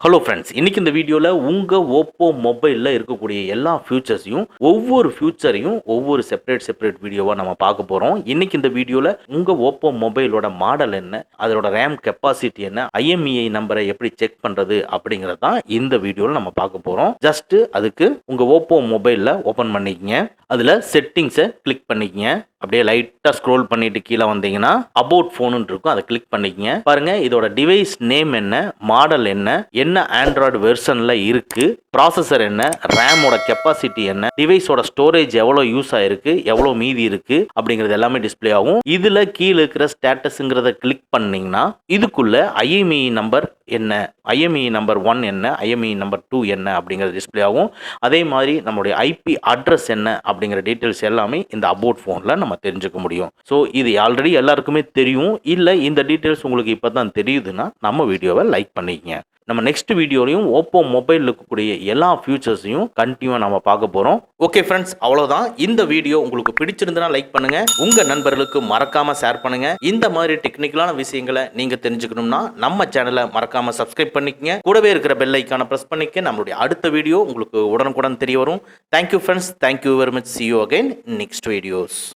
Hello friends, இன்னைக்கு இந்த வீடியோவில் உங்கள் ஓப்போ மொபைலில் இருக்கக்கூடிய எல்லா ஃபியூச்சர்ஸையும் ஒவ்வொரு செப்பரேட் வீடியோவாக நம்ம பார்க்க போகிறோம். இன்னைக்கு இந்த வீடியோவில் உங்கள் ஓப்போ மொபைலோட மாடல் என்ன, அதோட ரேம் கெப்பாசிட்டி என்ன, IMEI நம்பரை எப்படி செக் பண்ணுறது அப்படிங்கிறது தான் இந்த வீடியோவில் நம்ம பார்க்க போகிறோம். ஜஸ்ட்டு அதுக்கு உங்கள் ஓப்போ மொபைலில் ஓப்பன் பண்ணிக்கங்க. அதில் செட்டிங்ஸை கிளிக் பண்ணிக்கங்க. அப்படியே லைட்டாக ஸ்க்ரோல் பண்ணிட்டு கீழே வந்தீங்கன்னா அபவுட் ஃபோனுன்னு இருக்கும், அதை கிளிக் பண்ணிக்கங்க. பாருங்க, இதோட டிவைஸ் நேம் என்ன, மாடல் என்ன ஆண்ட்ராய்டு வெர்ஷனில் இருக்கு, ப்ராசஸர் என்ன, ரேமோட கெப்பாசிட்டி என்ன, டிவைஸோட ஸ்டோரேஜ் எவ்வளோ யூஸ் ஆயிருக்கு, எவ்வளோ மீதி இருக்கு அப்படிங்கிறது எல்லாமே டிஸ்பிளே ஆகும். இதில் கீழே இருக்கிற ஸ்டேட்டஸுங்கிறத கிளிக் பண்ணீங்கன்னா இதுக்குள்ள IMEI நம்பர் என்ன, IMEI நம்பர் 1 என்ன, IMEI நம்பர் 2 என்ன அப்படிங்கிறது டிஸ்பிளே ஆகும். அதே மாதிரி நம்மளுடைய IP அட்ரஸ் என்ன அப்படிங்கிற டீட்டெயில்ஸ் எல்லாமே இந்த அபவுட் ஃபோனில் நம்ம தெரிஞ்சுக்க முடியும். ஸோ இது ஆல்ரெடி எல்லாருக்குமே தெரியும். இல்லை இந்த டீட்டெயில்ஸ் உங்களுக்கு இப்போ தான் தெரியுதுன்னா நம்ம வீடியோவை லைக் பண்ணிக்கங்க. நம்ம நெக்ஸ்ட் வீடியோலையும் ஓப்போ மொபைல் இருக்கக்கூடிய எல்லா ஃபியூச்சர்ஸையும் கண்டினியூவாக நம்ம பார்க்க போகிறோம். ஓகே ஃப்ரெண்ட்ஸ், அவ்வளோதான். இந்த வீடியோ உங்களுக்கு பிடிச்சிருந்தனா லைக் பண்ணுங்க, உங்க நண்பர்களுக்கு மறக்காம ஷேர் பண்ணுங்க. இந்த மாதிரி டெக்னிக்கலான விஷயங்களை நீங்க தெரிஞ்சுக்கணும்னா நம்ம சேனலை மறக்காம சப்ஸ்கிரைப் பண்ணிக்கங்க. கூடவே இருக்கிற பெல் ஐக்கானை பிரஸ் பண்ணிக்க. நம்மளுடைய அடுத்த வீடியோ உங்களுக்கு உடனுக்குடன் தெரிய வரும். Thank you friends, thank you very much. See you again in next videos.